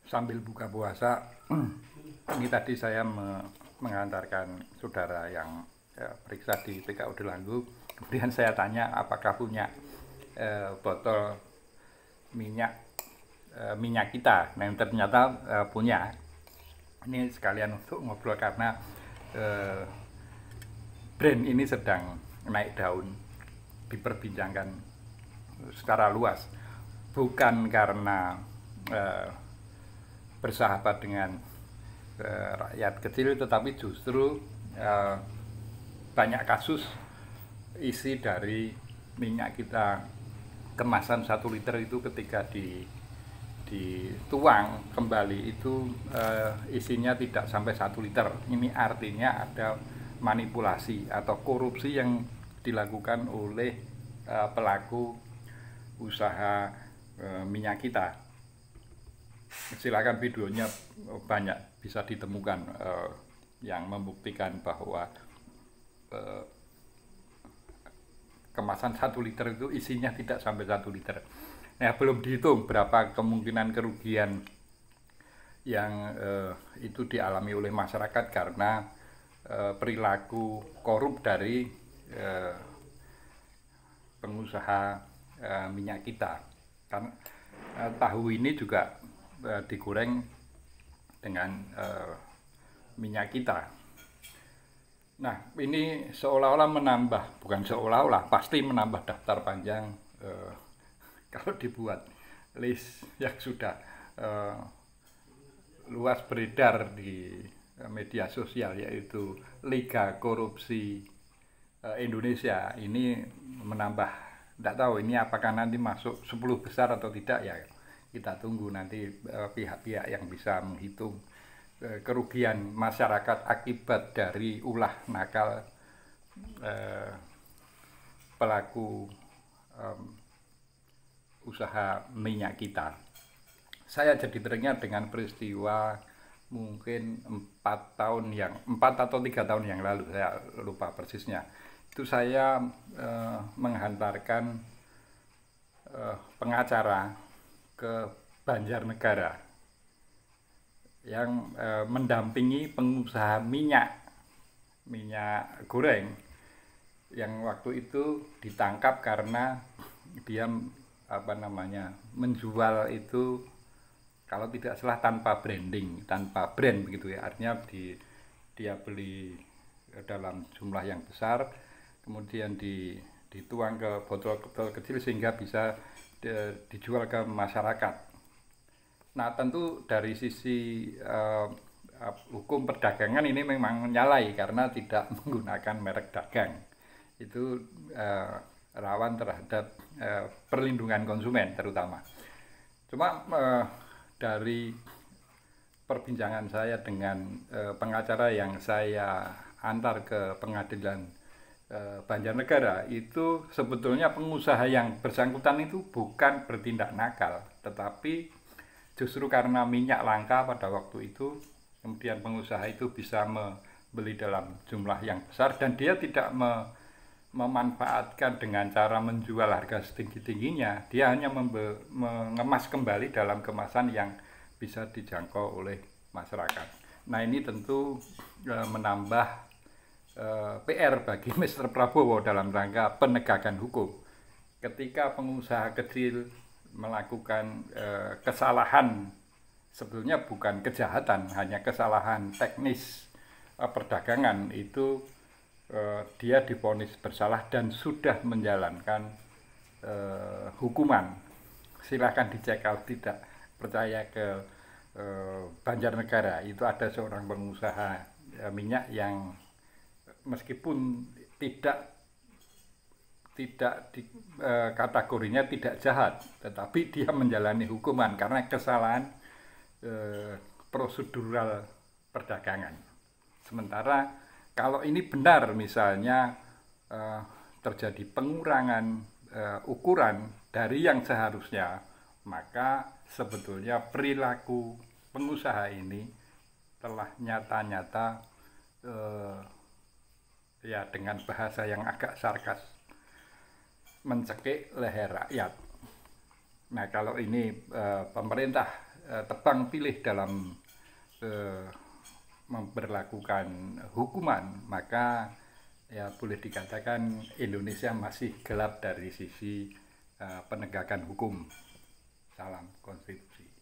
sambil buka puasa. Ini tadi saya mengantarkan saudara yang periksa di PKU Delanggu. Kemudian saya tanya apakah punya botol minyak kita. Nah, ternyata punya. Ini sekalian untuk ngobrol karena brand ini sedang naik daun, diperbincangkan secara luas. Bukan karena bersahabat dengan rakyat kecil, tetapi justru banyak kasus isi dari minyak kita kemasan 1 liter itu ketika dituang kembali itu isinya tidak sampai 1 liter. Ini artinya ada manipulasi atau korupsi yang dilakukan oleh pelaku usaha minyak kita. Silakan, videonya banyak bisa ditemukan yang membuktikan bahwa kemasan 1 liter itu isinya tidak sampai 1 liter. Nah, belum dihitung berapa kemungkinan kerugian yang itu dialami oleh masyarakat karena perilaku korup dari pengusaha minyak kita. Karena tahu ini juga digoreng dengan minyak kita. Nah, ini seolah-olah menambah, bukan seolah-olah, pasti menambah daftar panjang kalau dibuat list yang sudah luas beredar di media sosial, yaitu Liga Korupsi Indonesia. Ini menambah, tidak tahu ini apakah nanti masuk 10 besar atau tidak, ya kita tunggu nanti pihak-pihak yang bisa menghitung kerugian masyarakat akibat dari ulah nakal pelaku usaha minyak kita. Saya jadi teringat dengan peristiwa mungkin 4 atau 3 tahun yang lalu, saya lupa persisnya. Itu saya menghantarkan pengacara ke Banjarnegara yang mendampingi pengusaha minyak goreng yang waktu itu ditangkap karena dia menjual itu kalau tidak salah tanpa branding, tanpa brand begitu ya. Artinya dia beli dalam jumlah yang besar, kemudian dituang ke botol-botol kecil sehingga bisa dijual ke masyarakat. Nah, tentu dari sisi hukum perdagangan ini memang menyalahi karena tidak menggunakan merek dagang. Itu rawan terhadap perlindungan konsumen terutama. Cuma dari perbincangan saya dengan pengacara yang saya antar ke pengadilan Banjarnegara, itu sebetulnya pengusaha yang bersangkutan itu bukan bertindak nakal, tetapi justru karena minyak langka pada waktu itu, kemudian pengusaha itu bisa membeli dalam jumlah yang besar dan dia tidak memanfaatkan dengan cara menjual harga setinggi-tingginya. Dia hanya mengemas kembali dalam kemasan yang bisa dijangkau oleh masyarakat. Nah, ini tentu menambah PR bagi Mr. Prabowo dalam rangka penegakan hukum. Ketika pengusaha kecil melakukan kesalahan, sebetulnya bukan kejahatan, hanya kesalahan teknis perdagangan, itu dia divonis bersalah dan sudah menjalankan hukuman. Silahkan dicek kalau tidak percaya ke Banjarnegara. Itu ada seorang pengusaha minyak yang meskipun tidak kategorinya tidak jahat, tetapi dia menjalani hukuman karena kesalahan prosedural perdagangan. Sementara kalau ini benar, misalnya terjadi pengurangan ukuran dari yang seharusnya, maka sebetulnya perilaku pengusaha ini telah nyata-nyata ya dengan bahasa yang agak sarkas mencekik leher rakyat. Nah, kalau ini pemerintah tebang pilih dalam memperlakukan hukuman, maka ya boleh dikatakan Indonesia masih gelap dari sisi penegakan hukum. Salam konstitusi.